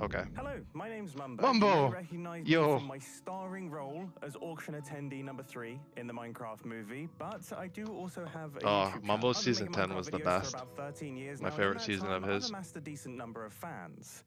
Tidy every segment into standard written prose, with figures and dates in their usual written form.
Okay. Hello, my name's Mumbo. Mumbo! You may recognize Yo. me from my starring role as auction attendee number 3 in the Minecraft movie, but I do also have a YouTube Mumbo's channel. season I've been 10 making was Minecraft the videos best. For about 13 years My now, favorite and in that season time, of his. I've amassed a decent number of fans.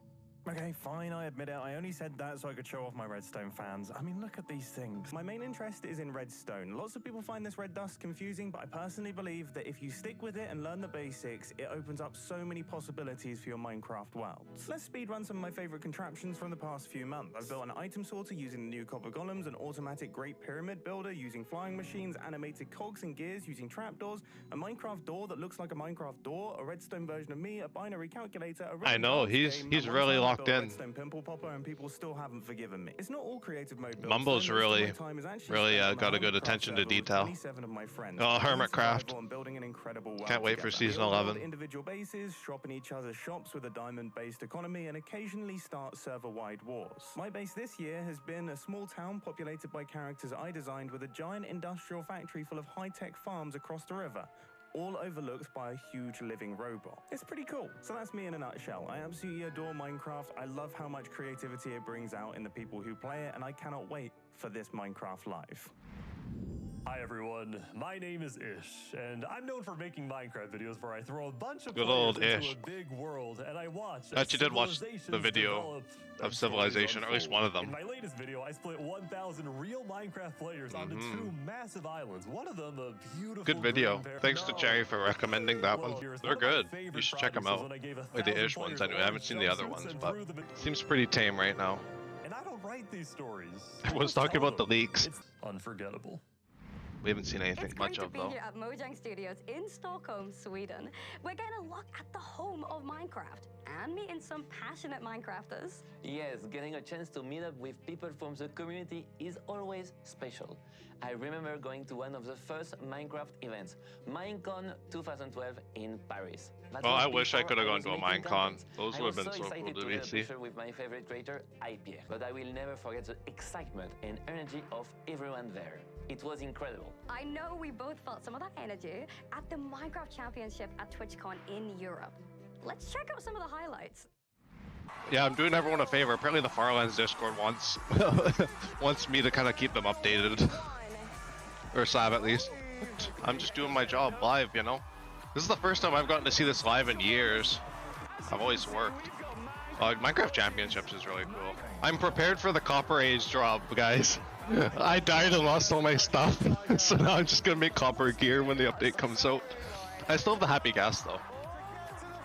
Okay, fine, I admit it. I only said that so I could show off my redstone fans. I mean, look at these things. My main interest is in redstone. Lots of people find this red dust confusing, but I personally believe that if you stick with it and learn the basics, it opens up so many possibilities for your Minecraft worlds. Let's speedrun some of my favorite contraptions from the past few months. I've built an item sorter using the new copper golems, an automatic Great Pyramid builder using flying machines, animated cogs and gears using trapdoors, a Minecraft door that looks like a Minecraft door, a redstone version of me, a binary calculator, a I know, he's really locked in. redstone pimple popper, and people still haven't forgiven me. It's not all creative mode builds. Mumbo's really got a good attention to detail. 27 of my friends. Oh, Hermitcraft. And building an incredible world Can't wait for together. season We all build 11. individual bases, shop in each other's shops with a diamond-based economy, and occasionally start server-wide wars. My base this year has been a small town populated by characters I designed with a giant industrial factory full of high-tech farms across the river, all overlooked by a huge living robot. It's pretty cool. So that's me in a nutshell. I absolutely adore Minecraft. I love how much creativity it brings out in the people who play it, and I cannot wait for this Minecraft live. Hi everyone, my name is Ish, and I'm known for making Minecraft videos where I throw a bunch of Good players old into Ish. a big world, and I watch I actually did watch the video of Civilization, or at least one of them. In my latest video, I split 1,000 real Minecraft players onto 2 massive islands. One of them a beautiful Good video. green Thanks to Cherry for recommending that one. They're good. You should check them out. Like the Ish ones anyway. I haven't seen the other ones, but seems pretty tame right now. And I don't write these stories. Everyone's talking about the leaks. It's unforgettable. We haven't seen anything It's much great of to be though. here at Mojang Studios in Stockholm, Sweden. We're getting a look at the home of Minecraft and meeting some passionate Minecrafters. Yes, getting a chance to meet up with people from the community is always special. I remember going to one of the first Minecraft events, Minecon 2012 in Paris. That Well, was I wish I before could have I gone was to a making Minecon. content. Those I would have was been so cool excited to to be get a see. picture with my favorite creator, Pierre. But I will never forget the excitement and energy of everyone there. It was incredible. I know we both felt some of that energy at the Minecraft Championship at TwitchCon in Europe. Let's check out some of the highlights. Yeah, I'm doing everyone a favor. Apparently the Farlands Discord wants me to kind of keep them updated. Or Slav at least. I'm just doing my job live, you know? This is the first time I've gotten to see this live in years. I've always worked. Minecraft Championships is really cool. I'm prepared for the Copper Age drop, guys. I died and lost all my stuff, so now I'm just gonna make copper gear when the update comes out. I still have the Happy Gas though.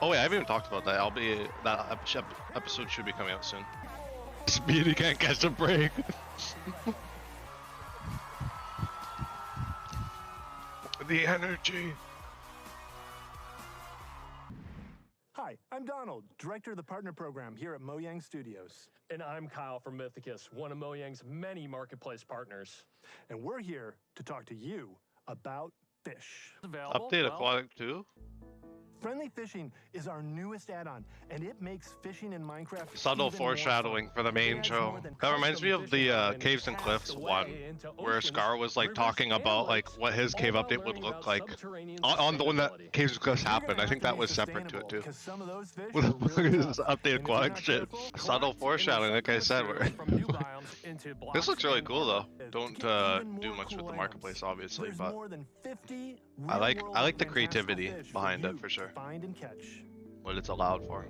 Oh wait, I haven't even talked about that. That episode should be coming out soon. Speedy can't catch a break. The energy. Hi, I'm Donald, Director of the Partner Program here at Mojang Studios. And I'm Kyle from Mythicus, one of Mojang's many marketplace partners. And we're here to talk to you about fish. Update Aquatic 2? Friendly Fishing is our newest add-on, and it makes fishing in Minecraft Subtle even more foreshadowing fun. for the main It adds show. more than That reminds me custom of the fishing Caves and Cliffs one, where Scar was like talking about like what his cave update would look like on the one that Caves and Cliffs You're gonna happened. I have think to that be was separate to it too. sustainable, 'cause some of those fish Look are at really this tough. update And if you're aquatic not shit. careful, Subtle foreshadowing, like I said. This looks really cool though. Don't do much with the marketplace, obviously, There's but more than 50 I like real-world the fantastical creativity fish behind it you for to sure. Find and catch. What it's allowed for.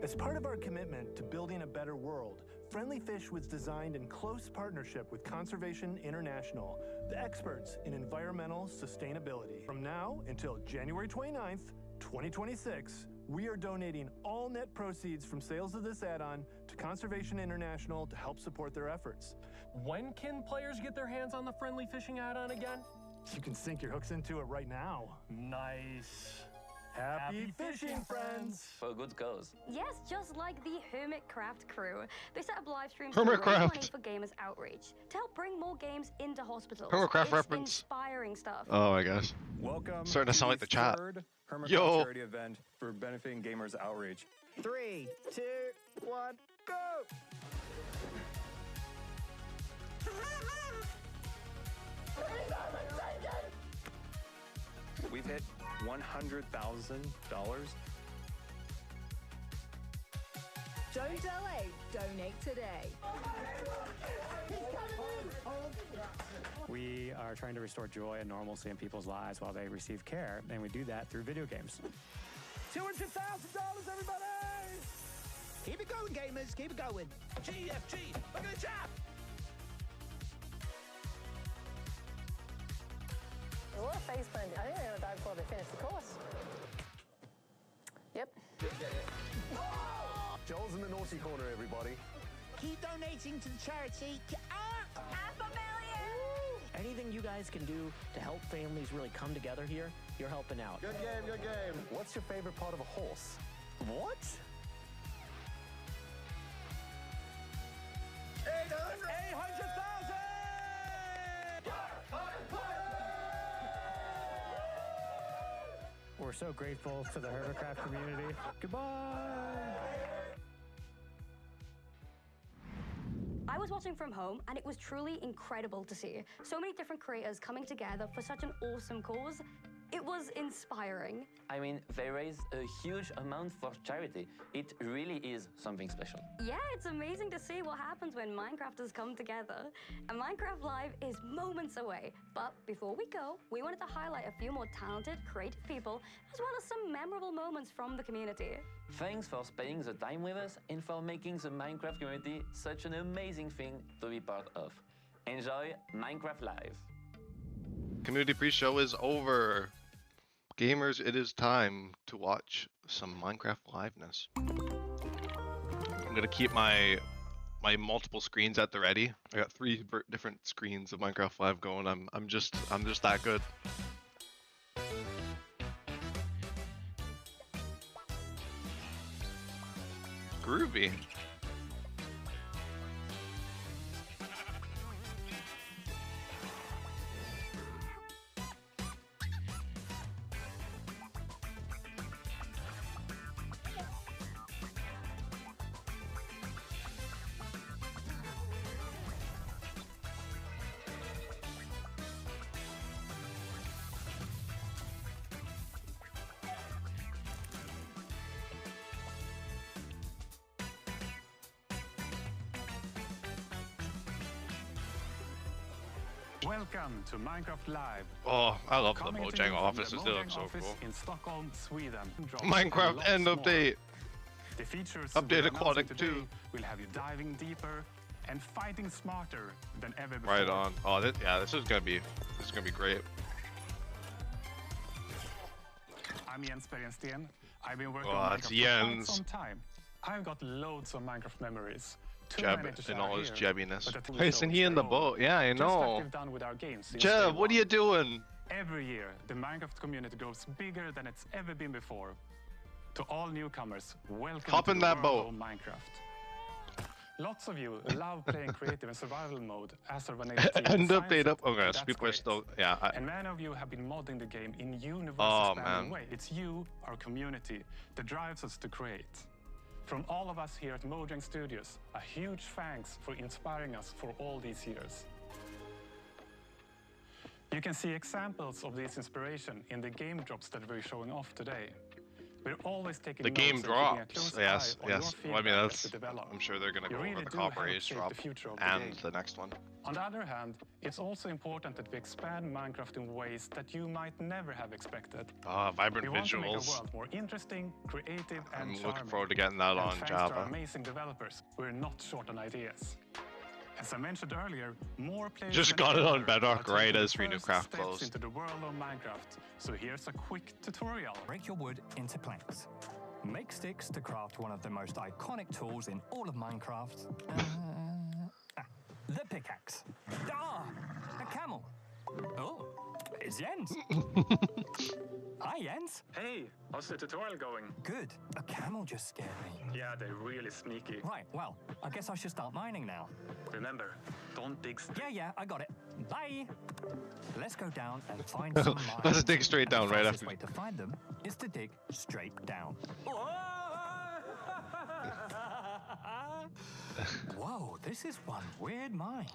As part of our commitment to building a better world, Friendly Fish was designed in close partnership with Conservation International, the experts in environmental sustainability. From now until January 29th, 2026, we are donating all net proceeds from sales of this add-on to Conservation International to help support their efforts. When can players get their hands on the Friendly Fishing add-on again? You can sink your hooks into it right now. Nice. Happy fishing, friends! For a good cause. Yes, just like the Hermitcraft crew. They set up live streams Hermitcraft. to raise money for Gamers Outreach to help bring more games into hospitals. Hermitcraft It's reference. inspiring stuff. Oh my gosh. Welcome Starting to sound like the chat. third Hermitcraft Yo. charity event for benefiting Gamers Outreach. 3, 2, 1, go! We've hit $100,000 Don't delay. Donate today. We are trying to restore joy and normalcy in people's lives while they receive care, and we do that through video games. $200,000, everybody! Keep it going, gamers. Keep it going. GFG, look at the chat. There's a lot of face blending. I think they're going to die before they finish the course. Yep. Joel's in the naughty corner, everybody. Keep donating to the charity. $500,000! Anything you guys can do to help families really come together here, you're helping out. Good game, good game. What's your favorite part of a horse? What? 800,000! We're so grateful to the Hermitcraft community. Goodbye! I was watching from home, and it was truly incredible to see so many different creators coming together for such an awesome cause. It was inspiring. I mean, they raise a huge amount for charity. It really is something special. Yeah, it's amazing to see what happens when Minecrafters come together. And Minecraft Live is moments away. But before we go, we wanted to highlight a few more talented, creative people, as well as some memorable moments from the community. Thanks for spending the time with us and for making the Minecraft community such an amazing thing to be part of. Enjoy Minecraft Live. Community pre-show is over. Gamers, it is time to watch some Minecraft liveness. I'm gonna keep my multiple screens at the ready. I got 3 different screens of Minecraft Live going. I'm just that good. Groovy. Welcome to Minecraft Live. Oh, I love the Coming to Mojang you from offices. the They look Mojang so office cool. in Stockholm, Sweden. Minecraft Lots end more. update. The features Update we're announcing Aquatic today 2. will have you diving deeper and fighting smarter than ever before. Right on. Oh, this is gonna be great. I'm Jens Bergensten. I've been working Oh, on it's Minecraft for quite Jens. some time. I've got loads of Minecraft memories. Too Jeb many to share in all his here, jebbiness. but that will Hey, show isn't us he in the their boat? own. Yeah, I Just like know. we've done with our games since Jeb, day what are you one. doing? Every year, the Minecraft community grows bigger than it's ever been before. To all newcomers, welcome Hop to in the that world boat. of Minecraft. Lots of you love playing creative and survival mode as a vanilla team End designs update it, up. Okay, and so that's people are great. still. Yeah. And many of you have been modding the game in universe Oh, expanding man. way. It's you, our community, that drives us to create. From all of us here at Mojang Studios, a huge thanks for inspiring us for all these years. You can see examples of this inspiration in the game drops that we're showing off today. We're always taking The notes game and keeping a drops. close Yes, eye on your yes. Well, I mean, feedback that's. as we develop. I'm sure they're gonna You go really over the do help Copper Age shape drop the future of the and game. the next one. On the other hand, it's also important that we expand Minecraft in ways that you might never have expected. Vibrant We want to make our visuals. world more interesting, creative, and I'm charming. looking forward to getting that And on thanks to our Java. amazing developers, we're not short on ideas. As I mentioned earlier, more players Just than got it on ever Bedrock are right taking as the Renew first Craft steps closed. into the world of Minecraft. So here's a quick tutorial. Break your wood into planks. Make sticks to craft one of the most iconic tools in all of Minecraft. The pickaxe. Ah, a camel. Oh, it's Jens. Hi, Jens. Hey, how's the tutorial going? Good. A camel just scared me. Yeah, they're really sneaky. Right, well, I guess I should start mining now. Remember, don't dig Yeah, I got it. Bye. Let's go down and find some mines. Let's dig straight down And the right fastest after. way to find them is to dig straight down. Whoa, this is one weird mine.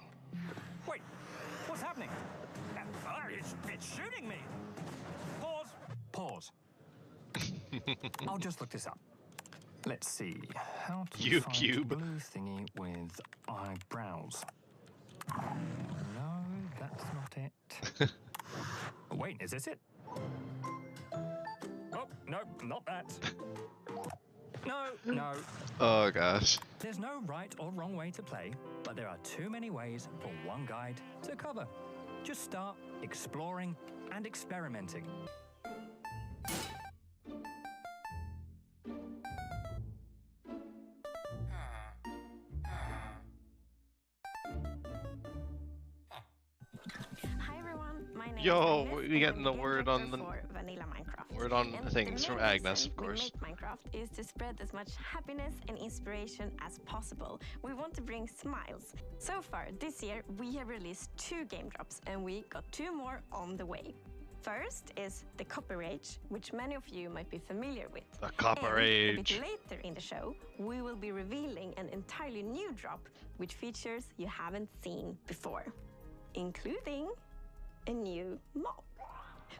Wait, what's happening? It's shooting me. Pause. I'll just look this up. Let's see. How to You find cube. blue thingy with eyebrows? No, that's not it. Oh, wait, is this it? Oh, no, not that. No. Oh gosh. There's no right or wrong way to play, but there are too many ways for one guide to cover. Just start exploring and experimenting. Hi everyone, my name Yo, is Agnes, we getting and the I'm word game on director the for Vanilla Minecraft. word on And things the from main Agnes, reason of course. We make Minecraft is to spread as much happiness and inspiration as possible. We want to bring smiles. So far this year we have released 2 game drops and we got 2 more on the way. First is the Copper Age, which many of you might be familiar with. The Copper and Age. A bit later in the show, we will be revealing an entirely new drop with features you haven't seen before, including a new mob.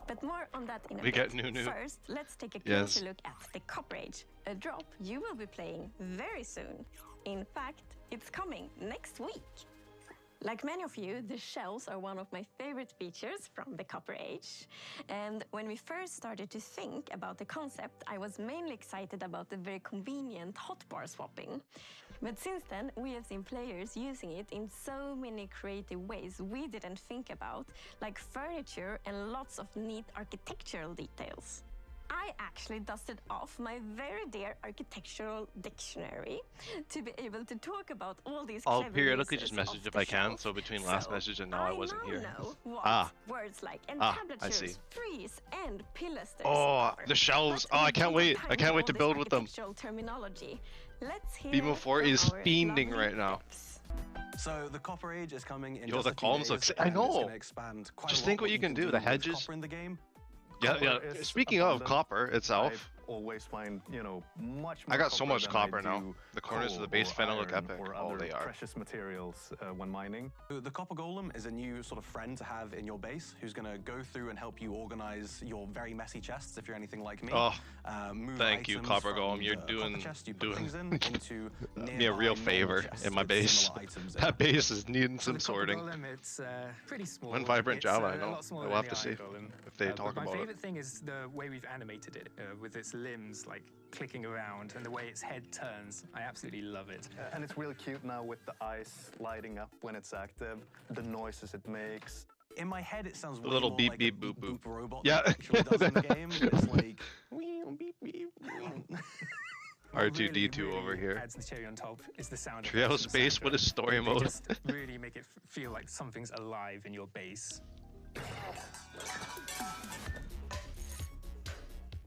But more on that in a We bit. get new. First, let's take a Yes. closer look at the Copper Age, a drop you will be playing very soon. In fact, it's coming next week. Like many of you, the shells are one of my favorite features from the Copper Age. And when we first started to think about the concept, I was mainly excited about the very convenient hotbar swapping. But since then, we have seen players using it in so many creative ways we didn't think about, like furniture and lots of neat architectural details. I actually dusted off my very dear architectural dictionary to be able to talk about all these I'll clever periodically uses just message of if the I can. shelf. So between last message and now I wasn't here. Know what Ah. words like I see. entablatures, freeze, and pilasters Oh, are. the shelves. But Oh, I we can't don't wait. have I time can't for wait to all build this with them. architectural terminology. Let's hear Beamof4 from is our fiending lovely right now. tips. So the Copper Age is coming in Yo, just the a few columns days, look. I and it's know. gonna expand quite Just a think lot what you can do. The with hedges. copper in the game. Yeah. Copper is Speaking of abundant. copper itself, I always find, much I more got so copper much than copper I now. do The corners of coal the base or finna look iron epic. or Oh, other they are. precious materials when mining. The Copper Golem is a new sort of friend to have in your base who's going to go through and help you organize your very messy chests if you're anything like me. Oh, move thank you, items Copper from Golem. You're the doing copper chest you put things in into me a real nearby favor normal chests in my with base. similar items in. That base is needing So some the Copper sorting. Golem, it's pretty small. When Vibrant It's, Java, I a know. lot smaller We'll have than to the see Iron Golem. if they But talk my about it. favorite thing is the way we've animated it with its limbs like clicking around and the way its head turns. I absolutely love it. And it's really cute now with the eyes lighting up when it's active, the noises it makes. In my head, it sounds A way little more beep like beep a boop boop. robot Yeah. than it actually does in the game. It's like beep beep. What R2D2 really over here. adds the cherry on top is the sound Trio effects and space soundtrack. with a story They mode. just really make it feel like something's alive in your base.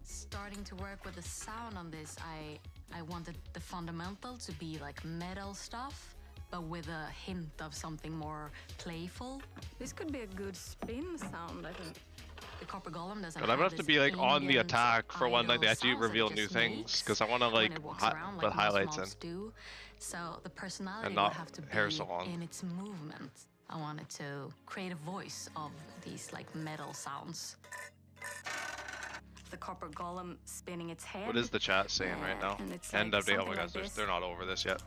Starting to work with the sound on this, I wanted the fundamental to be like metal stuff, but with a hint of something more playful. This could be a good spin sound, I think. The Copper Golem doesn't But I'm gonna have to this be like on the ambient attack for when like they idle actually sounds that it reveal new just things makes because I want to when like it walks around, put like most highlights in. mobs do. So the personality And will not have to hair be salon. in its movement. I wanted to create a voice of these like metal sounds. The Copper Golem spinning its head. What is the chat saying right now? and it's End like of day. Oh my something gosh, like this. they're not over this yet.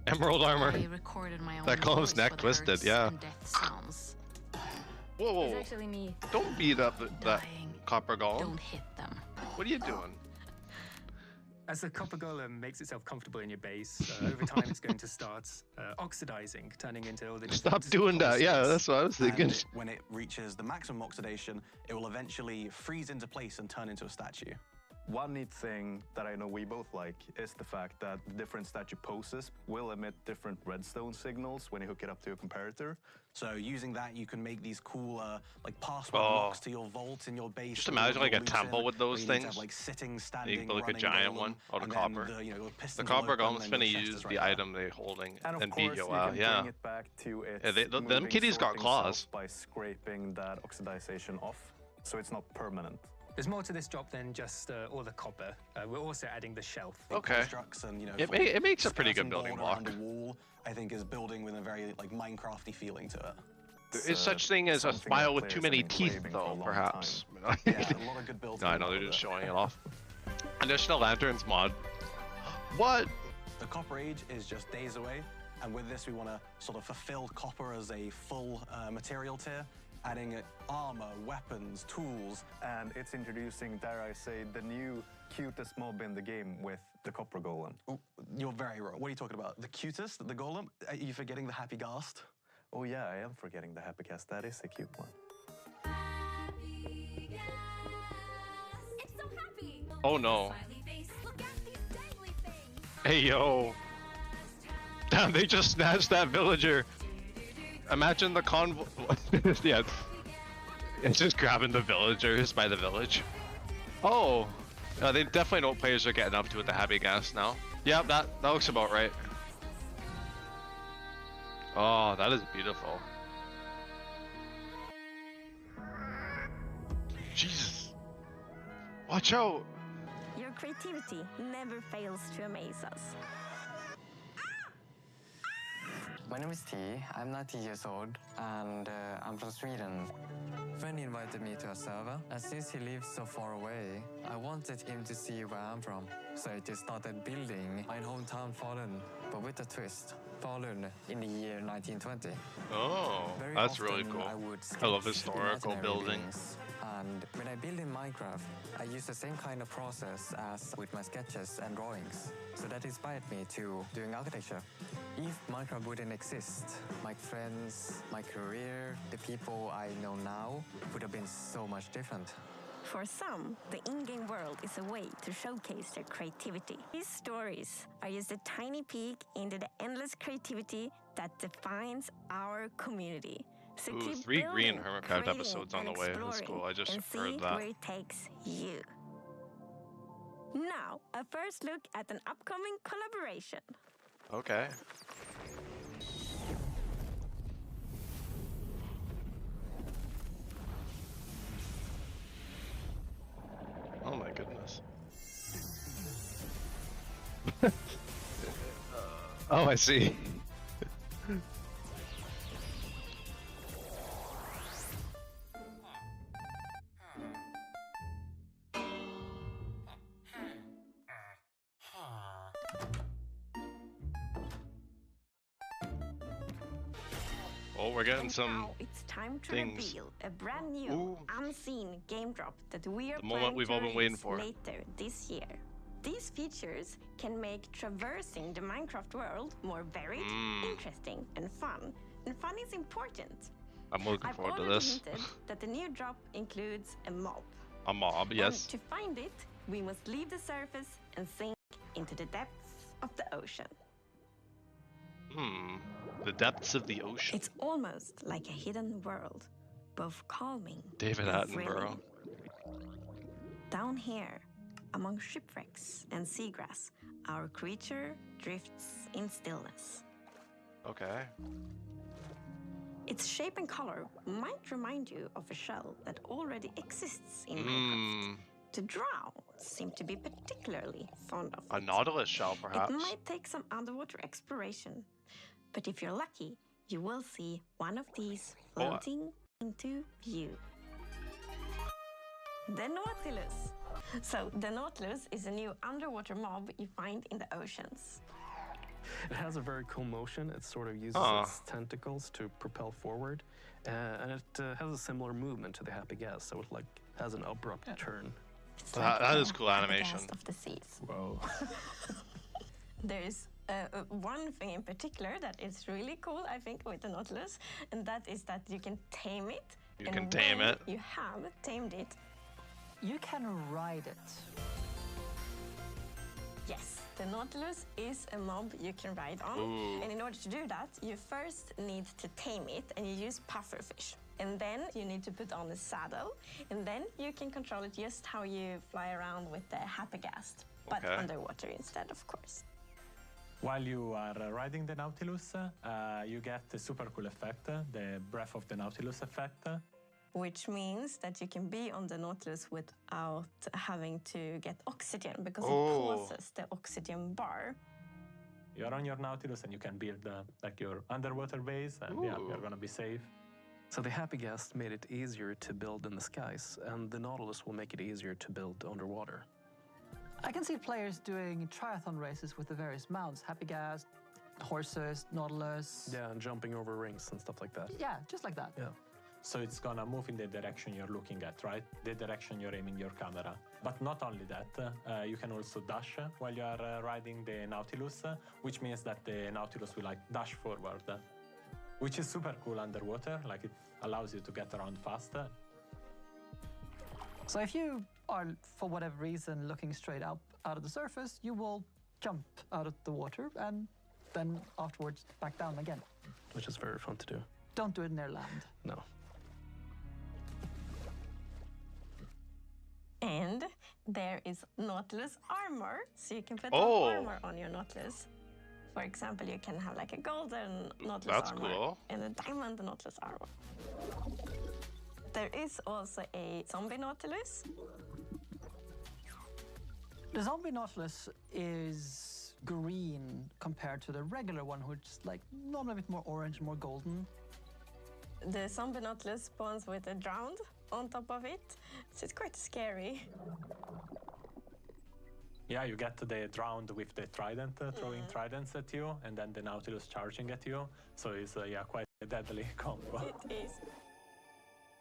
Emerald armor. I recorded my own That column's voice neck for the twisted, hertz yeah. and death sounds. Whoa, whoa, It's whoa. actually me. Don't beat up that copper golem. Don't hit them. What are you doing? As the Copper Golem makes itself comfortable in your base, over time it's going to start oxidizing, turning into all the Stop different doing that. Yeah, polysters. that's what I was thinking. And when it reaches the maximum oxidation, it will eventually freeze into place and turn into a statue. One neat thing that I know we both like is the fact that different statue poses will emit different redstone signals when you hook it up to a comparator. So using that, you can make these cool like password Oh. locks to your vault in your base. Just that imagine will like a loosen, temple with where those you need to things. have, like sitting, You standing, can build like a running giant golem, one out of and copper. then the The pistons copper will open, golem's and your finna chest use is the right there. item they're holding And of and course, beat you you out. can Yeah. bring it back to its Yeah, them moving, kitties got sorting claws. self by scraping that oxidization off, so it's not permanent. There's more to this drop than just all the copper. We're also adding the shelf. Okay. Constructs and, It makes a pretty good skeleton building board block. around a wall, I think, is building with a very like Minecrafty feeling to it. There is such thing as a something smile that with too players many have been teeth, craving for a though, long perhaps. Yeah, a lot of good builds. No, I come know out they're of just it. showing it off. Additional lanterns mod. What? The Copper Age is just days away, and with this we want to sort of fulfill copper as a full material tier, adding armor, weapons, tools. And it's introducing, dare I say, the new cutest mob in the game with the Copper Golem. Ooh, you're very wrong. What are you talking about? The cutest? The Golem? Are you forgetting the Happy Ghast? Oh yeah, I am forgetting the Happy Ghast. That is a cute one. It's so happy. Oh no. Smiley face. Look at these dangly things. Hey yo. Damn, they just snatched that villager. Imagine the convoy. Yeah. It's just grabbing the villagers by the village. Oh. They definitely know what players are getting up to with the Happy Gas now. Yeah, that looks about right. Oh, that is beautiful. Jesus. Watch out. Your creativity never fails to amaze us. My name is T. I'm 19 years old, and I'm from Sweden. A friend invited me to a server, and since he lives so far away, I wanted him to see where I'm from. So I just started building my hometown Falun, but with a twist. Falun in the year 1920. Oh, Very that's really often cool. I love sketch historical imaginary buildings. And when I build in Minecraft, I use the same kind of process as with my sketches and drawings. So that inspired me to doing architecture. If Minecraft wouldn't exist, my friends, my career, the people I know now would have been so much different. For some, the in-game world is a way to showcase their creativity. These stories are just a tiny peek into the endless creativity that defines our community. So Ooh, keep 3 green building, Hermitcraft creating, episodes on the and way. That's exploring, cool. I just and heard see that. where it takes you. Now, a first look at an upcoming collaboration. Okay. Oh my goodness. Oh, I see. Oh, we're getting some Now it's time to things. reveal a brand new, Ooh. unseen game drop that we are The moment planning we've to all been waiting release for. later this year. These features can make traversing the Minecraft world more varied, interesting, and fun. And fun is important. I'm looking I've forward to already this. hinted that the new drop includes a mob. A mob, yes. And to find it, we must leave the surface and sink into the depths of the ocean. The depths of the ocean. It's almost like a hidden world, both calming David and Attenborough. thrilling. Down here, among shipwrecks and seagrass, our creature drifts in stillness. Okay. Its shape and color might remind you of a shell that already exists in Minecraft. The drow seem to be particularly fond of A nautilus shell, perhaps. It might take some underwater exploration, but if you're lucky, you will see one of these floating into view. The Nautilus. So, the Nautilus is a new underwater mob you find in the oceans. It has a very cool motion. It sort of uses its tentacles to propel forward, and it has a similar movement to the Happy Gas, so it like has an abrupt turn. That is cool animation. Of the seas. Whoa. There's one thing in particular that is really cool, I think, with the Nautilus, and that is that you can tame it. You can tame it. You have tamed it. You can ride it. Yes, the Nautilus is a mob you can ride on. Ooh. And in order to do that, you first need to tame it, and you use pufferfish. And then you need to put on a saddle, and then you can control it just how you fly around with the Happy Gas, but underwater instead, of course. While you are riding the Nautilus, you get the super cool effect, the Breath of the Nautilus effect. Which means that you can be on the Nautilus without having to get oxygen, because it pauses the oxygen bar. You're on your Nautilus and you can build like your underwater base, and yeah, you're gonna be safe. So the Happy Gas made it easier to build in the skies, and the Nautilus will make it easier to build underwater. I can see players doing triathlon races with the various mounts, Happy Gas, horses, Nautilus. Yeah, and jumping over rings and stuff like that. Yeah, just like that. Yeah. So it's gonna move in the direction you're looking at, right? The direction you're aiming your camera. But not only that, you can also dash while you are riding the Nautilus, which means that the Nautilus will like dash forward, which is super cool underwater. Like it allows you to get around faster. So if you are, for whatever reason, looking straight up out of the surface, you will jump out of the water and then afterwards back down again. Which is very fun to do. Don't do it near land. No. And there is Nautilus armor, so you can put armor on your Nautilus. For example, you can have like a golden Nautilus armor cool. and a diamond Nautilus armor. There is also a zombie Nautilus. The zombie Nautilus is green compared to the regular one, which is like normally a bit more orange, more golden. The zombie Nautilus spawns with a drowned on top of it, so it's quite scary. Yeah, you get the drowned with the trident, throwing tridents at you, and then the Nautilus charging at you. So it's yeah, quite a deadly combo. It is.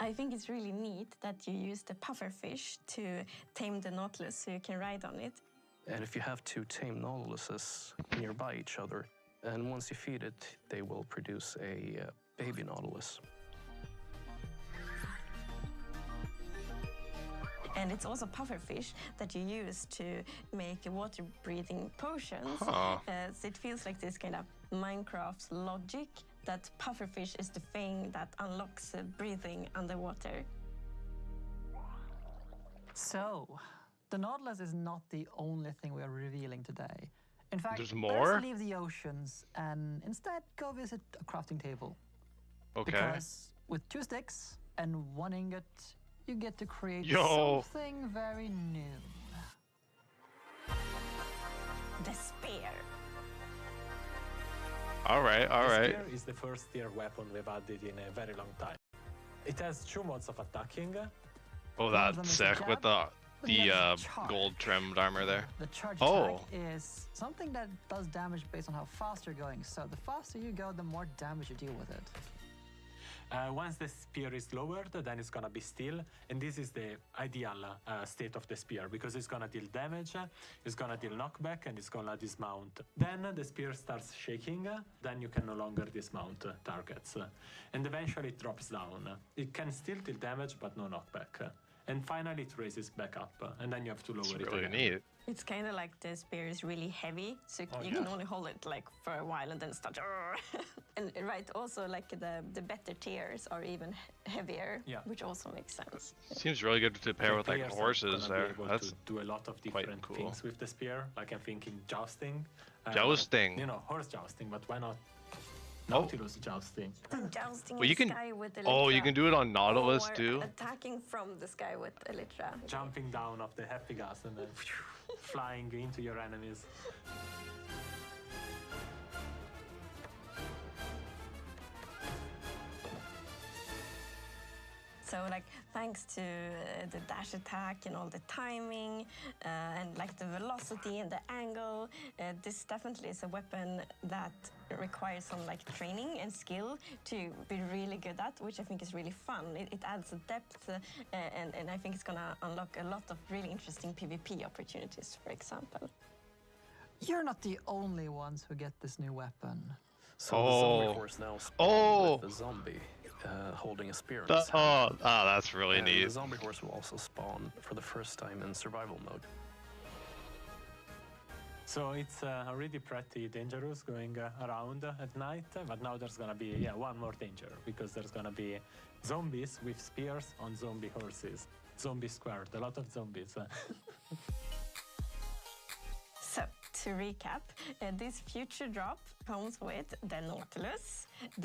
I think it's really neat that you use the pufferfish to tame the Nautilus so you can ride on it. And if you have two tame Nautiluses nearby each other, and once you feed it, they will produce a baby Nautilus. And it's also pufferfish that you use to make water-breathing potions. Huh. So it feels like this kind of Minecraft logic that pufferfish is the thing that unlocks breathing underwater. So, the Nautilus is not the only thing we are revealing today. In fact, There's more? let's leave the oceans and instead go visit a crafting table. Okay. Because with 2 sticks and 1 ingot, you get to create Yo. something very new. The spear. All right, all The right. spear is the first tier weapon we've added in a very long time. It has 2 modes of attacking. Oh, that's sick with the gold trimmed armor there. The charge Oh. attack is something that does damage based on how fast you're going. So the faster you go, the more damage you deal with it. Once the spear is lowered, then it's gonna be still, and this is the ideal state of the spear because it's gonna deal damage, it's gonna deal knockback, and it's gonna dismount. Then the spear starts shaking, then you can no longer dismount targets, and eventually it drops down. It can still deal damage, but no knockback. And finally it raises back up, and then you have to lower it really again. neat. It's kind of like the spear is really heavy, so Oh, you yeah. can only hold it like for a while and then start. And right, also like the better tiers are even heavier, Yeah. which also makes sense. Seems really good to pair The with like players are horses gonna be there. able That's to do a lot of quite different cool. things with the spear. Like I'm thinking jousting. Jousting? You know, horse jousting, but why not Oh. Nautilus jousting? Jousting Well, you in can. the sky with Oh, you Elytra. can do it on Nautilus Or too. attacking from the sky with Elytra. Jumping down off the happy gas and then flying into your enemies. So like thanks to the dash attack and all the timing and like the velocity and the angle, this definitely is a weapon that requires some like training and skill to be really good at, which I think is really fun. It adds a depth and I think it's gonna unlock a lot of really interesting PvP opportunities, for example. You're not the only ones who get this new weapon. So the zombie horse now spawns with the zombie holding a spear in his hand. That's really And neat. the zombie horse will also spawn for the first time in survival mode. So it's already pretty dangerous going around at night, but now there's gonna be one more danger because there's gonna be zombies with spears on zombie horses. Zombie squared, a lot of zombies. So, to recap, this future drop comes with the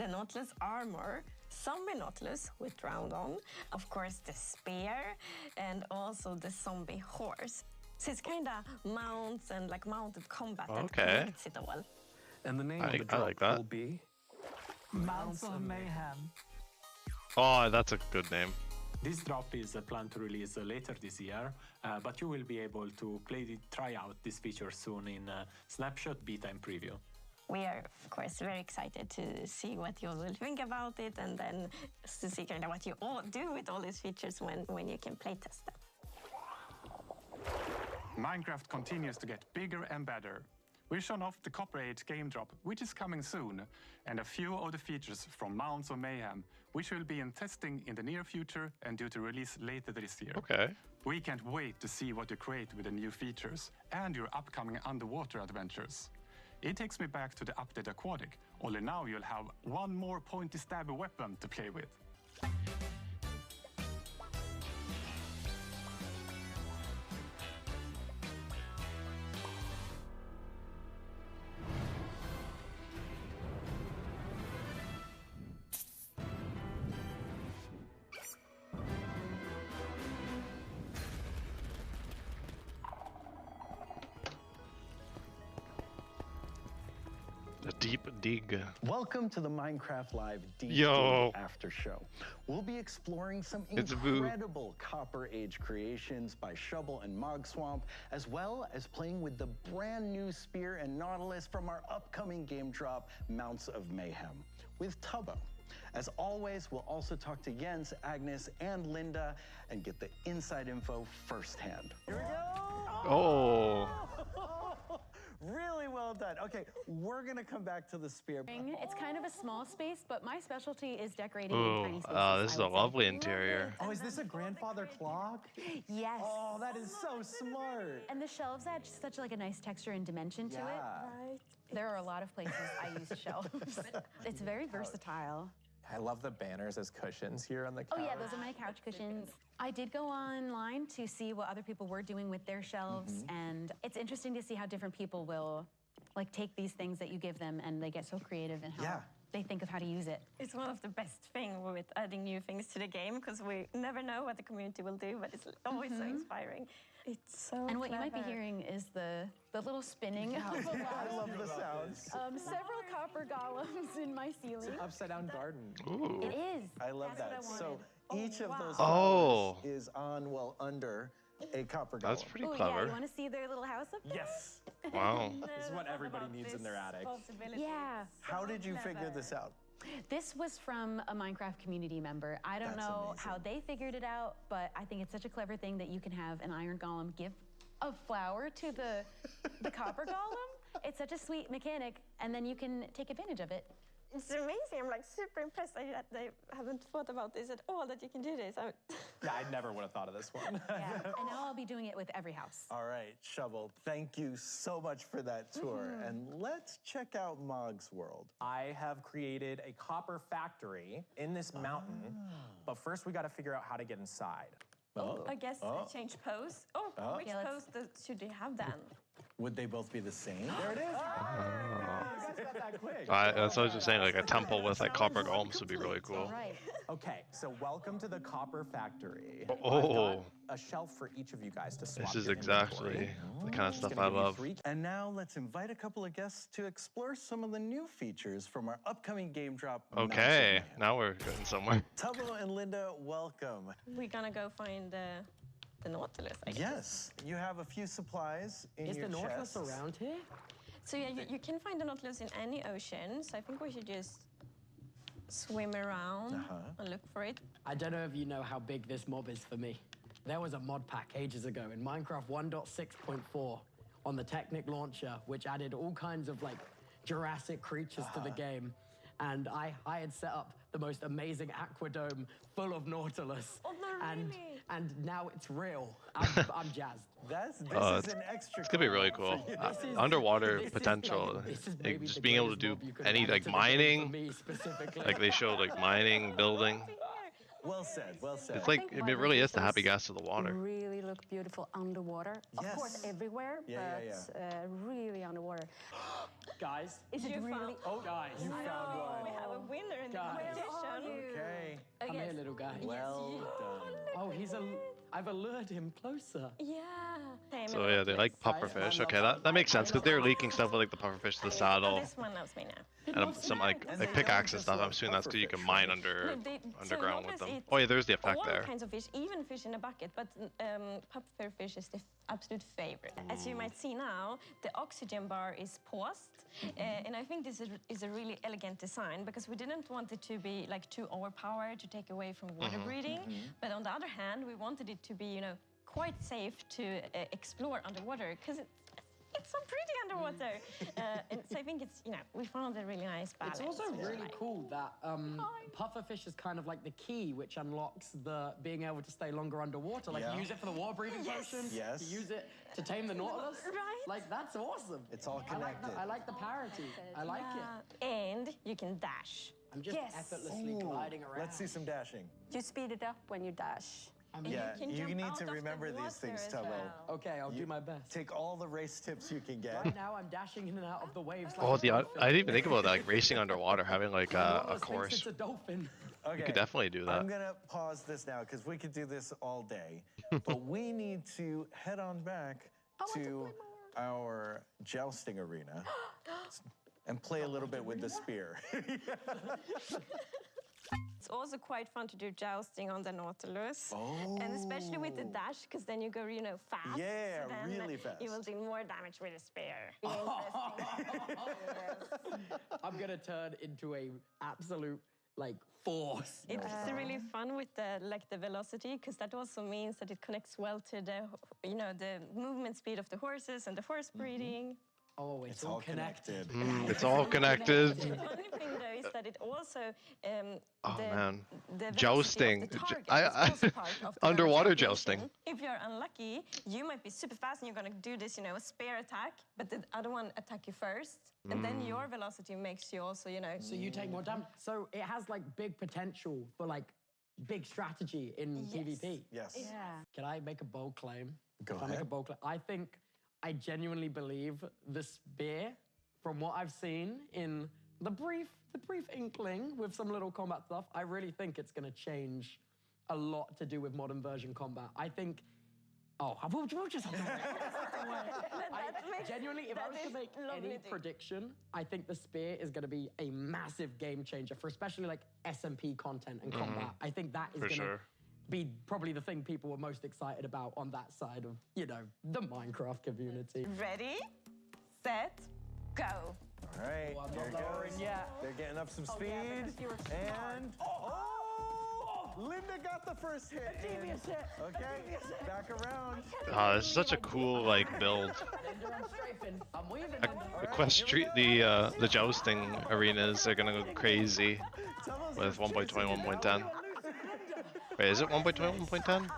Nautilus armor, zombie Nautilus with round on, of course the spear, and also the zombie horse. So it's kind of mounts and like mounted combat that connects it all. And the name of the I drop like that. will be Mounts of Mayhem. Oh, that's a good name. This drop is planned to release later this year, but you will be able to try out this feature soon in Snapshot, Beta, and Preview. We are, of course, very excited to see what you will think about it and then to see kind of what you all do with all these features when you can playtest them. Minecraft continues to get bigger and better. We've shown off the Copper Age game drop, which is coming soon, and a few of the features from Mounds of Mayhem, which will be in testing in the near future and due to release later this year. Okay. We can't wait to see what you create with the new features and your upcoming underwater adventures. It takes me back to the update Aquatic, only now you'll have one more pointy stabby weapon to play with. A deep dig. Welcome to the Minecraft Live Deep Yo. Dig After Show. We'll be exploring some It's Boo. incredible Copper Age creations by Shovel and Mogswamp, as well as playing with the brand new Spear and Nautilus from our upcoming game drop, Mounts of Mayhem, with Tubbo. As always, we'll also talk to Jens, Agnes, and Linda and get the inside info firsthand. Here we go! Oh. Really well done. Okay, we're gonna come back to the spear. It's kind of a small space, but my specialty is decorating in Ooh, tiny spaces. this is a lovely interior. Oh, is this a grandfather clock? Yes. Oh, that is so smart. And the shelves add such like a nice texture and dimension to it. Right. There are a lot of places I use shelves. It's very versatile. I love the banners as cushions here on the couch. Oh yeah, those are my couch cushions. I did go online to see what other people were doing with their shelves, and it's interesting to see how different people will like take these things that you give them and they get so creative in how they think of how to use it. It's one of the best things with adding new things to the game because we never know what the community will do, but it's always so inspiring. It's so And what you might be clever. hearing is the little spinning of a I love the sounds. several copper golems in my ceiling. It's an upside down garden. Ooh. It is. I love That's that. what I So wanted. each of those Oh. flowers is on, well, under a copper golem. That's pretty Oh yeah, clever. you want to see their little house up there? Yes. Wow. This is what everybody needs in their attic. Yeah. How did you figure this out? This was from a Minecraft community member. I don't That's know amazing. how they figured it out, but I think it's such a clever thing that you can have an iron golem give a flower to the copper golem. It's such a sweet mechanic, and then you can take advantage of it. It's amazing. I'm like super impressed that they haven't thought about this at all, that you can do this. Yeah, I never would have thought of this one. Yeah, and now I'll be doing it with every house. All right, Shovel, thank you so much for that tour. And let's check out Mog's world. I have created a copper factory in this mountain, but first we got to figure out how to get inside. I guess I change pose. Oh, which Yeah, pose should they have then? Would they both be the same? There it is. Oh. You guys got that quick. That's what I was just saying. Like a temple with like copper golems would be really cool. Right. Okay, so welcome to the copper factory. Oh. I've got a shelf for each of you guys to swap This is your exactly inventory. the kind of It's stuff gonna I give you love. 3 And now let's invite a couple of guests to explore some of the new features from our upcoming game drop. Mounts of Okay, Mayhem. now we're getting somewhere. Tubbo and Linda, welcome. We're gonna go find the Nautilus, I guess. Yes, you have a few supplies in Is your the Nautilus chests. around here? So yeah, you can find the Nautilus in any ocean, so I think we should just swim around and look for it. I don't know if you know how big this mob is for me. There was a mod pack ages ago in Minecraft 1.6.4 on the Technic launcher, which added all kinds of like Jurassic creatures to the game. And I had set up the most amazing aquadome full of Nautilus. Oh, no, and, really? and now it's real. I'm jazzed. This It's is an extra. It's gonna be really cool. Underwater potential, like, just being able to do any like mining. Like they showed like mining, building. Well said, well said. It's like it really is the happy gas of the water. Really look beautiful underwater. Of course, everywhere, Yeah, but really underwater. Guys. Is it really? Oh, guys. You found one. We have a winner in the Guys. competition. Okay. Come here, little guy. Well done. Oh, he's a I've allured him closer. Yeah. So yeah, they like pufferfish. Okay, that makes sense because they're leaking stuff with like the pufferfish to the saddle. This one knows me now. And some like pickaxe and stuff. I'm assuming that's because you can mine underground with them. Oh yeah, there's the effect all there. Kinds of fish, even fish in a bucket, but pufferfish is the absolute favorite. As you might see now, the oxygen bar is paused, and I think this is a really elegant design because we didn't want it to be like too overpowered to take away from water breathing, but on the other hand, we wanted it to be, you know, quite safe to explore underwater because it's so pretty underwater. And so I think it's, you know, we found a really nice balance. It's also really cool that pufferfish is kind of like the key which unlocks the being able to stay longer underwater. Like you use it for the water breathing potion. Yes. You use it to tame the nautilus. Right. Like that's awesome. It's all connected. I like the parity. I like it. And you can dash. I'm just effortlessly gliding around. Let's see some dashing. You speed it up when you dash. Yeah, you need to remember these things, Tubbo. Okay, I'll do my best. Take all the race tips you can get. Right now, I'm dashing in and out of the waves. Like Oh, I didn't even think about that, like racing underwater, having like a course. It's a dolphin. Okay. You could definitely do that. I'm gonna pause this now because we could do this all day, but we need to head on back to our jousting arena and play a little bit with the spear. It's also quite fun to do jousting on the Nautilus. And especially with the dash, because then you go, you know, fast. Yeah, so then really fast. You will do more damage with a spear. I'm gonna turn into a absolute like force. It's really fun with the velocity, because that also means that it connects well to the, you know, the movement speed of the horses and the horse breeding. Oh, it's all connected. It's all connected. The funny thing though is that it also the Jousting. velocity of the target is also part of the Underwater rotation. jousting. If you're unlucky, you might be super fast and you're gonna do this, you know, a spear attack, but the other one attack you first, and then your velocity makes you also, you know. So you take more damage. So it has like big potential for like big strategy in PvP. Yes. Yeah. Can I make a bold claim? Go Can I make ahead. a bold claim? I genuinely believe the spear, from what I've seen in the brief inkling with some little combat stuff, I really think it's going to change a lot to do with modern version combat. I think, we'll just have to wait. Genuinely, if I was to make any prediction, I think the spear is going to be a massive game changer for especially like SMP content and combat. I think that is going to be probably the thing people were most excited about on that side of, you know, the Minecraft community. Ready, set, go. All right, I'm here not it lowering goes. yet. They're getting up some speed, and Linda got the first hit. Devious hit. Okay, back around. This is such a cool like build. I'm weaving. The jousting arenas are gonna go crazy with 1.20, 1.10. Wait, is it 1.20, 1.10?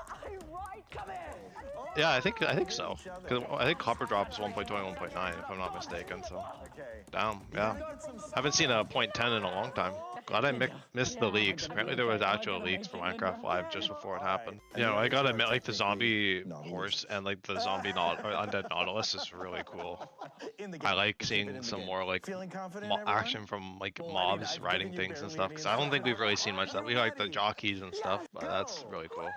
Yeah, I think so. Because I think Copper Drop is 1.20, 1.9 if I'm not mistaken. So, damn, yeah. Haven't seen a 0.10 in a long time. Glad I missed the leaks. Apparently there was actual leaks for Minecraft Live just before it happened. You know, I gotta admit, like the zombie horse and like the zombie undead Nautilus is really cool. I like seeing some more like action from like mobs riding things and stuff. Because I don't think we've really seen much of that. We like the jockeys and stuff, but that's really cool.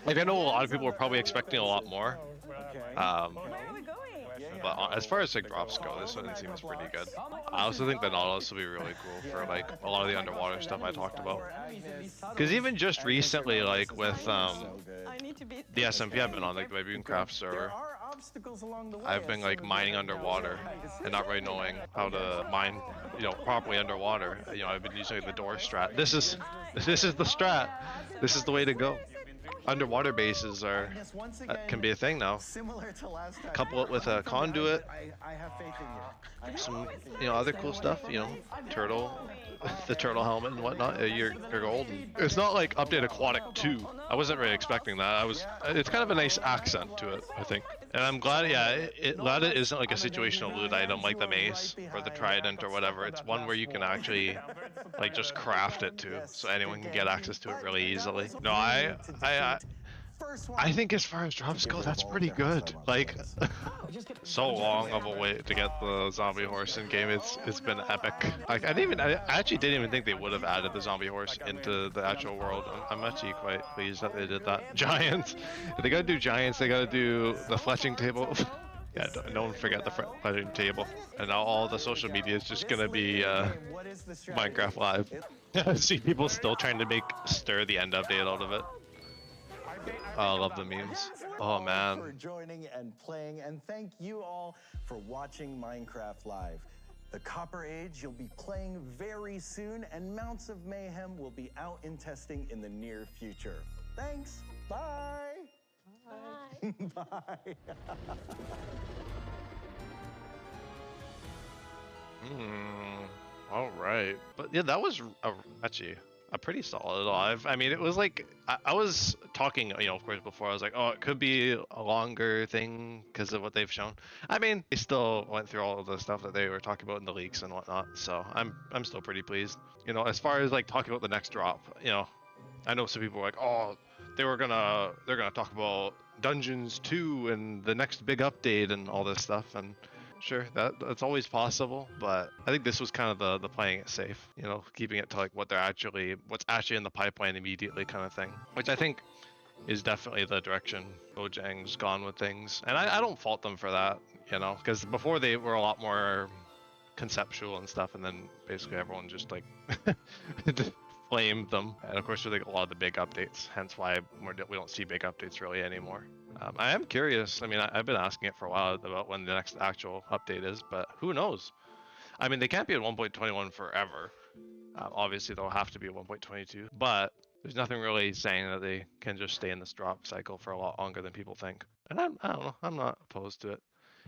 Like I know a lot of people were probably expecting a lot more. But as far as like drops go, this one seems pretty good. I also think the Nautilus will be really cool for like a lot of the underwater stuff I talked about. Because even just recently, like with the SMP I've been on, like the Beamof4's server, I've been like mining underwater and not really knowing how to mine, you know, properly underwater. You know, I've been using the door strat. This is the strat. This is the way to go. Underwater bases can be a thing now. Couple it with a conduit, some other cool stuff. You know, the turtle helmet and whatnot. You're golden. It's not like Update Aquatic 2. I wasn't really expecting that. It's kind of a nice accent to it, I think. And I'm glad, glad it isn't like a situational loot item like the mace or the trident or whatever. It's one where you can actually like just craft it too, so anyone can get access to it really easily. No, First one. I think as far as drops go, that's pretty good. Like, so long of a wait to get the zombie horse in game. It's been epic. Like, I actually didn't even think they would have added the zombie horse into the actual world. I'm actually quite pleased that they did that. Giants. If they gotta do giants, they gotta do the fletching table. Yeah, don't forget the fletching table. And now all the social media is just gonna be Minecraft Live. I see people still trying to stir the end update out of it. Oh, I love the memes. Oh man. For joining and playing, and thank you all for watching Minecraft Live. The Copper Age you'll be playing very soon, and Mounts of Mayhem will be out in testing in the near future. Thanks. Bye. Bye. Bye. All right, but yeah, that was actually a pretty solid live. I mean, it was like I was talking, of course, before. I was like, oh, it could be a longer thing because of what they've shown. I mean, they still went through all of the stuff that they were talking about in the leaks and whatnot. So I'm still pretty pleased. As far as like talking about the next drop, I know some people were like, oh, they're gonna talk about Dungeons 2 and the next big update and all this stuff, and sure, that's always possible, but I think this was kind of the playing it safe, keeping it to like what's actually in the pipeline immediately kind of thing, which I think is definitely the direction Mojang's gone with things, and I don't fault them for that, because before they were a lot more conceptual and stuff, and then basically everyone just like flamed them, and of course with like a lot of the big updates, hence why we don't see big updates really anymore. I am curious. I mean, I've been asking it for a while about when the next actual update is, but who knows? I mean, they can't be at 1.21 forever. Obviously, they'll have to be at 1.22, but there's nothing really saying that they can just stay in this drop cycle for a lot longer than people think. And I don't know. I'm not opposed to it.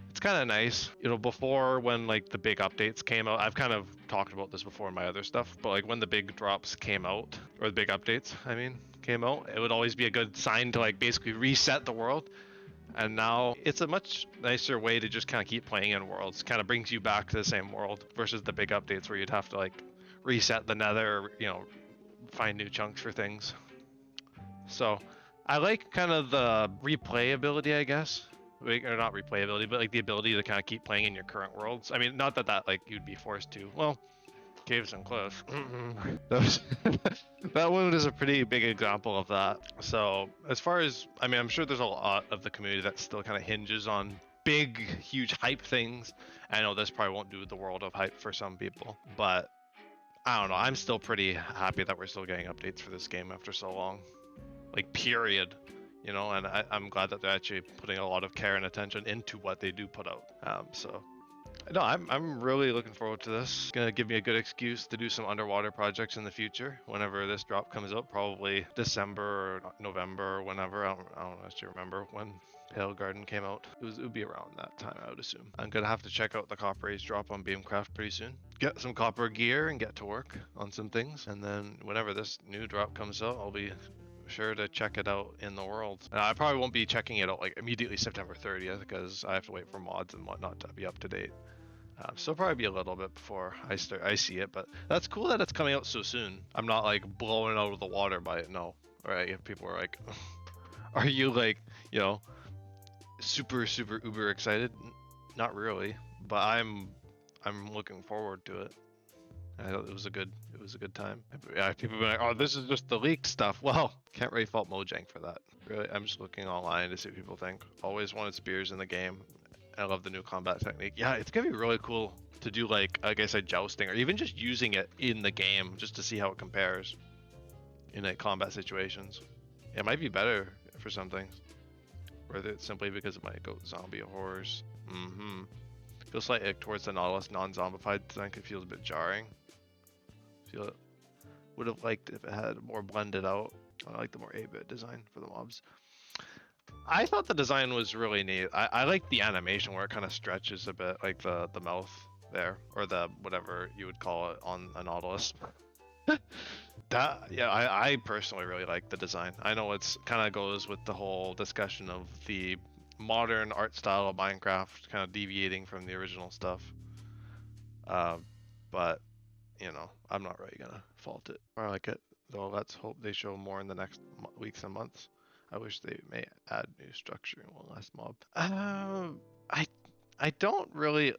It's kind of nice, before when like the big updates came out, I've kind of talked about this before in my other stuff, but like when the big drops came out, or the big updates, came out, it would always be a good sign to like basically reset the world. And now it's a much nicer way to just kind of keep playing in worlds. Kind of brings you back to the same world versus the big updates where you'd have to like reset the nether, find new chunks for things. So I like kind of the replayability, I guess. Or not replayability, but like the ability to kind of keep playing in your current worlds. I mean, not that like you'd be forced to. Well, Caves and Cliff. That one is a pretty big example of that. So as far as, I'm sure there's a lot of the community that still kind of hinges on big, huge hype things. I know this probably won't do the world of hype for some people, but I don't know. I'm still pretty happy that we're still getting updates for this game after so long. Like, period. And I'm glad that they're actually putting a lot of care and attention into what they do put out. No, I'm really looking forward to this. It's gonna give me a good excuse to do some underwater projects in the future. Whenever this drop comes out, probably December or November or whenever. I don't actually remember when Pale Garden came out. It would be around that time, I would assume. I'm gonna have to check out the Copper Age drop on Beamcraft pretty soon. Get some copper gear and get to work on some things. And then whenever this new drop comes out, I'll be sure to check it out in the world. I probably won't be checking it out like immediately September 30th because I have to wait for mods and whatnot to be up to date. So probably be a little bit before I see it, but that's cool that it's coming out so soon. I'm not like blown out of the water by it. No, right? If people are like, are you like, super uber excited? Not really, but I'm looking forward to it. I thought it was a good time. Yeah, people be like, oh, this is just the leak stuff. Well, can't really fault Mojang for that. Really, I'm just looking online to see what people think. Always wanted spears in the game. I love the new combat technique. Yeah, it's gonna be really cool to do like I said, jousting, or even just using it in the game just to see how it compares in like combat situations. It might be better for some things. Whether it's simply because it might go zombie horrors. Feels like towards the Nautilus non-zombified design could feel a bit jarring. Feel it would have liked if it had more blended out. I like the more 8-bit design for the mobs. I thought the design was really neat. I like the animation where it kind of stretches a bit, like the mouth there, or the whatever you would call it on a Nautilus. I personally really like the design. I know it's kind of goes with the whole discussion of the modern art style of Minecraft, kind of deviating from the original stuff. But I'm not really gonna fault it. I like it, though. Let's hope they show more in the next weeks and months. I wish they may add new structure in one last mob. I don't really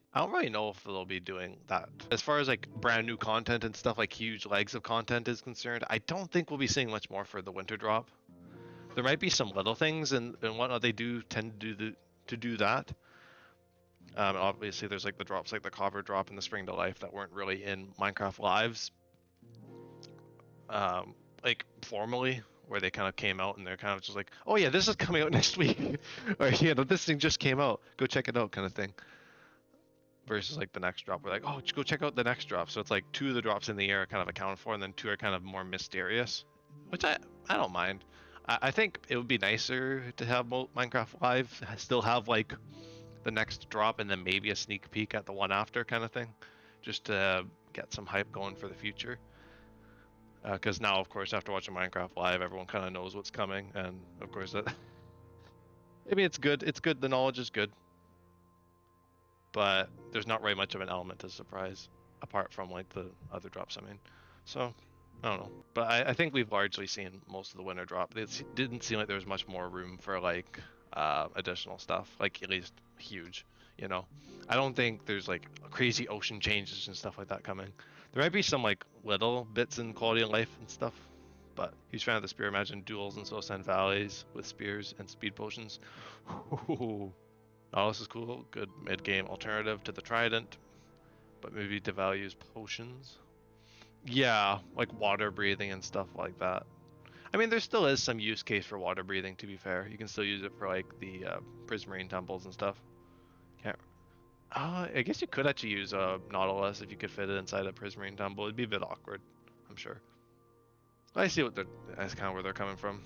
know if they'll be doing that. As far as like brand new content and stuff, like huge legs of content is concerned, I don't think we'll be seeing much more for the winter drop. There might be some little things and whatnot. They do tend to do that. Obviously, there's like the drops like the copper drop and the spring to life that weren't really in Minecraft Lives, like formally, where they kind of came out and they're kind of just like, oh yeah, this is coming out next week, or you know, this thing just came out, go check it out, kind of thing. Versus like the next drop, we're like, oh, go check out the next drop. So it's like 2 of the drops in the year are kind of accounted for, and then 2 are kind of more mysterious, which I don't mind. I think it would be nicer to have Minecraft Live still have like the next drop and then maybe a sneak peek at the one after kind of thing, just to get some hype going for the future. Because now, of course, after watching Minecraft Live, everyone kind of knows what's coming, and of course that maybe it's good. It's good. The knowledge is good, but there's not really much of an element to surprise apart from like the other drops. I mean, so I don't know, but I think we've largely seen most of the winter drop. It didn't seem like there was much more room for like additional stuff, like at least huge. You know, I don't think there's like crazy ocean changes and stuff like that coming. There might be some like little bits in quality of life and stuff, but huge fan of the spear. Imagine duels in Soulsand Valleys with spears and speed potions. Nautilus is cool, good mid-game alternative to the Trident, but maybe devalues potions. Yeah, like water breathing and stuff like that. I mean, there still is some use case for water breathing, to be fair. You can still use it for like the prismarine temples and stuff. Can't. I guess you could actually use a Nautilus if you could fit it inside a prismarine temple. It'd be a bit awkward, I'm sure. I see what that's kind of where they're coming from.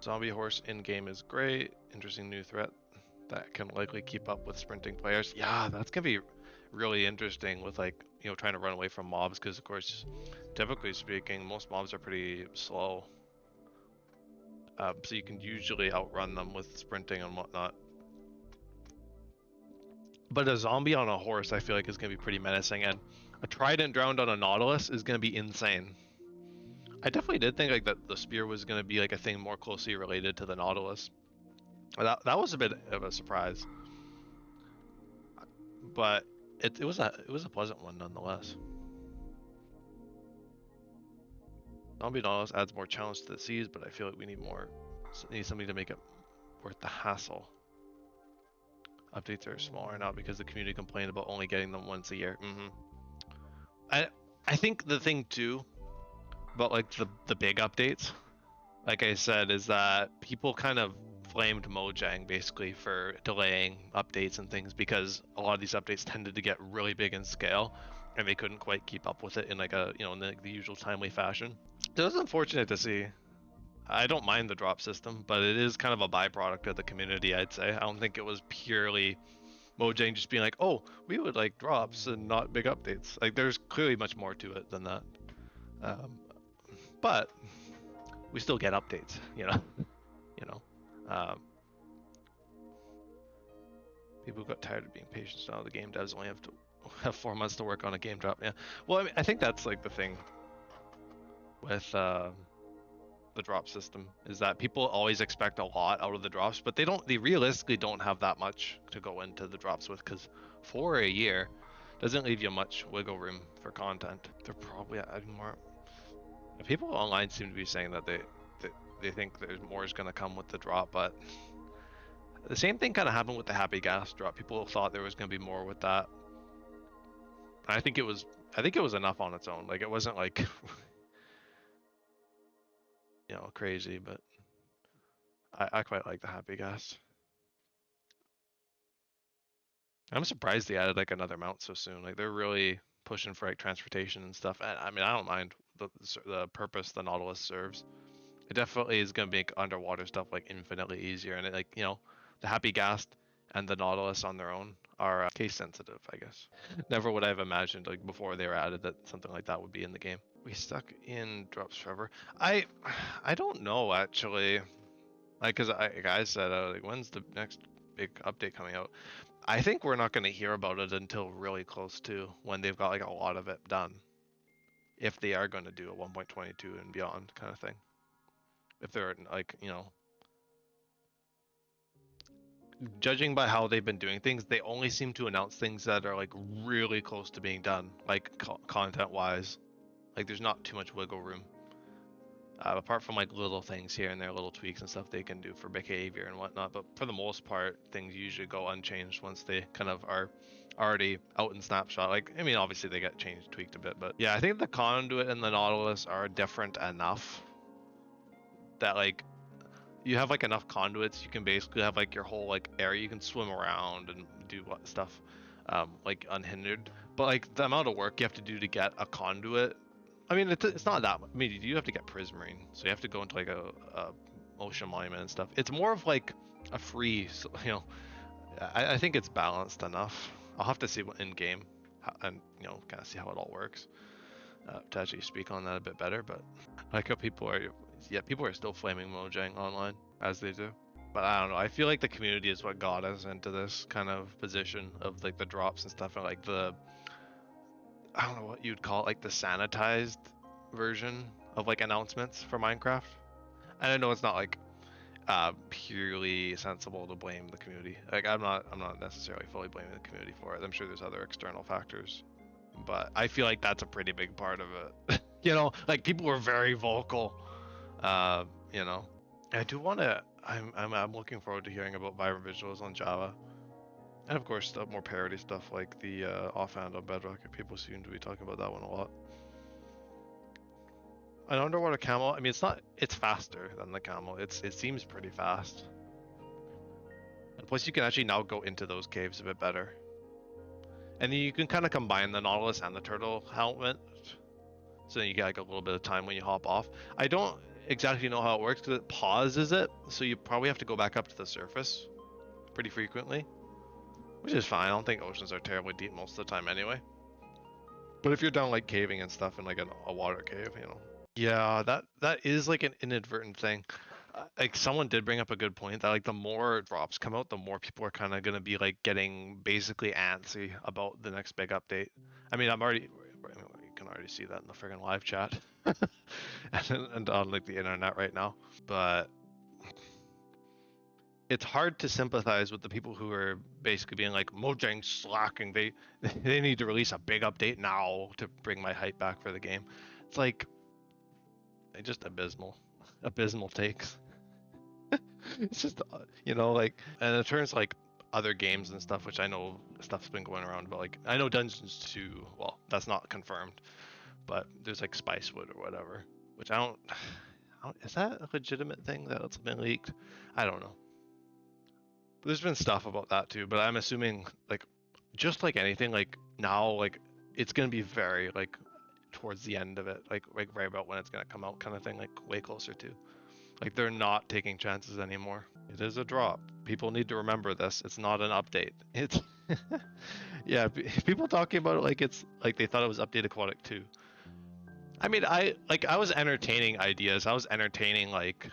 Zombie horse in game is great. Interesting new threat that can likely keep up with sprinting players. Yeah, that's gonna be really interesting with like, you know, trying to run away from mobs, because of course, typically speaking, most mobs are pretty slow. So you can usually outrun them with sprinting and whatnot. But a zombie on a horse, I feel like, is going to be pretty menacing, and a trident drowned on a Nautilus is going to be insane. I definitely did think like that the spear was going to be like a thing more closely related to the Nautilus. That was a bit of a surprise, but it was a pleasant one nonetheless. Zombie Nautilus adds more challenge to the seas, but I feel like we need something to make it worth the hassle. Updates are smaller now because the community complained about only getting them once a year. I think the thing too about like the big updates, like I said, is that people kind of flamed Mojang basically for delaying updates and things, because a lot of these updates tended to get really big in scale and they couldn't quite keep up with it in like a, you know, in the usual timely fashion. It was unfortunate to see. I don't mind the drop system, but it is kind of a byproduct of the community, I'd say. I don't think it was purely Mojang just being like, oh, we would like drops and not big updates. Like, there's clearly much more to it than that. But we still get updates, you know. People got tired of being patient now. The game devs only have 4 months to work on a game drop. Yeah. Well, I mean, I think that's like the thing with the drop system, is that people always expect a lot out of the drops, but they realistically don't have that much to go into the drops with, because for a year doesn't leave you much wiggle room for content. They're probably adding more. People online seem to be saying that they think there's more is going to come with the drop, but the same thing kind of happened with the Happy Gas drop. People thought there was going to be more with that. I think it was enough on its own. Like, it wasn't like you know, crazy, but I quite like the Happy Gas. I'm surprised they added like another mount so soon. Like, they're really pushing for like transportation and stuff. And I mean, I don't mind the purpose the Nautilus serves. It definitely is going to make underwater stuff like infinitely easier. And it, like, you know, the Happy Gas and the Nautilus on their own are case sensitive, I guess. Never would I have imagined like before they were added that something like that would be in the game. We stuck in drops forever. I don't know actually. Like, cause like I said, like, when's the next big update coming out? I think we're not going to hear about it until really close to when they've got like a lot of it done. if they are going to do a 1.22 and beyond kind of thing. If they're like, you know, judging by how they've been doing things, they only seem to announce things that are like really close to being done, like content wise. Like there's not too much wiggle room. Apart from like little things here and there, little tweaks and stuff they can do for behavior and whatnot. But for the most part, things usually go unchanged once they kind of are already out in snapshot. Like, I mean, obviously they get changed, tweaked a bit, but yeah, I think the conduit and the Nautilus are different enough that like you have like enough conduits, you can basically have like your whole like area you can swim around and do stuff like unhindered. But like the amount of work you have to do to get a conduit, I mean, it's not that much. I mean, you have to get Prismarine, so you have to go into like a ocean monument and stuff. It's more of like a free, you know. I think it's balanced enough. I'll have to see what in game and you know kind of see how it all works to actually speak on that a bit better. But I like how people are still flaming Mojang online as they do. But I don't know. I feel like the community is what got us into this kind of position of like the drops and stuff and like the, I don't know what you'd call it, like the sanitized version of like announcements for Minecraft. And I know it's not like purely sensible to blame the community. Like I'm not necessarily fully blaming the community for it. I'm sure there's other external factors, but I feel like that's a pretty big part of it. You know, like people were very vocal. You know, I do want to. I'm looking forward to hearing about vibrant visuals on Java. And of course, the more parody stuff like the offhand on Bedrock. People seem to be talking about that one a lot. An underwater camel. I mean, it's faster than the camel. It seems pretty fast. And plus, you can actually now go into those caves a bit better. And then you can kind of combine the Nautilus and the turtle helmet, so then you get like a little bit of time when you hop off. I don't exactly know how it works because it pauses it, so you probably have to go back up to the surface pretty frequently. Which is fine. I don't think oceans are terribly deep most of the time anyway. But if you're down like caving and stuff in like a water cave, you know. Yeah, that is like an inadvertent thing. Like someone did bring up a good point that like the more drops come out, the more people are kind of going to be like getting basically antsy about the next big update. I mean, you can already see that in the friggin' live chat and on like the internet right now. But it's hard to sympathize with the people who are basically being like, Mojang's slacking. They need to release a big update now to bring my hype back for the game. It's like, they just abysmal takes. It's just, you know, like, and in terms like other games and stuff, which I know stuff's been going around, but like, I know Dungeons 2, well, that's not confirmed, but there's like Spicewood or whatever, which I don't is that a legitimate thing that's been leaked? I don't know. There's been stuff about that too, but I'm assuming like just like anything, like now like it's gonna be very like towards the end of it, like right about when it's gonna come out kind of thing, like way closer to. Like they're not taking chances anymore. It is a drop. People need to remember this. It's not an update. It's yeah, people talking about it like it's like they thought it was Update Aquatic 2. I mean, I was entertaining ideas. I was entertaining like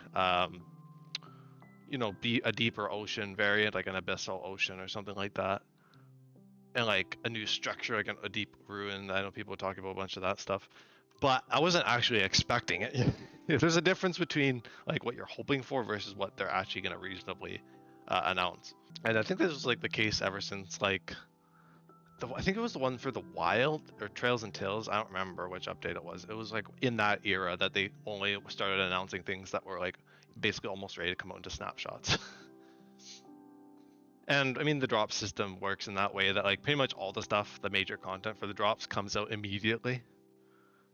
you know, be a deeper ocean variant, like an abyssal ocean or something like that, and like a new structure, like a deep ruin. I know people talking about a bunch of that stuff, but I wasn't actually expecting it. There's a difference between like what you're hoping for versus what they're actually going to reasonably announce. And I think this was like the case ever since like I think it was the one for the Wild or Trails and Tales. I don't remember which update it was. It was like in that era that they only started announcing things that were like basically almost ready to come out into snapshots. And I mean, the drop system works in that way that like pretty much all the stuff, the major content for the drops comes out immediately,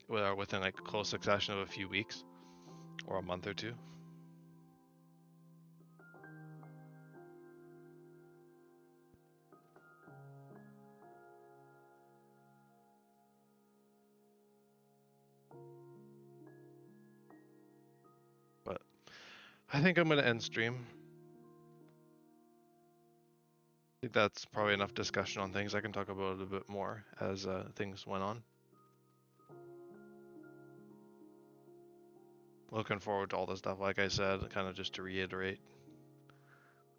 or within like a close succession of a few weeks or a month or two. But I think I'm going to end stream. I think that's probably enough discussion on things. I can talk about it a bit more as things went on. Looking forward to all this stuff. Like I said, kind of just to reiterate,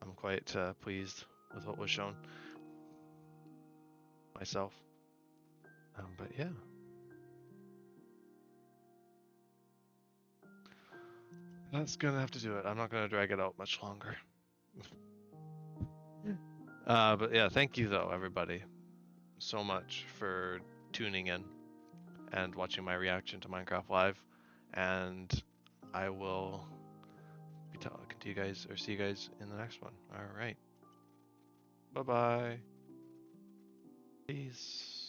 I'm quite pleased with what was shown myself. But yeah. That's gonna have to do it. I'm not gonna drag it out much longer. But yeah, thank you though, everybody, so much for tuning in and watching my reaction to Minecraft Live. And I will be talking to you guys, or see you guys in the next one. All right. Bye-bye. Peace.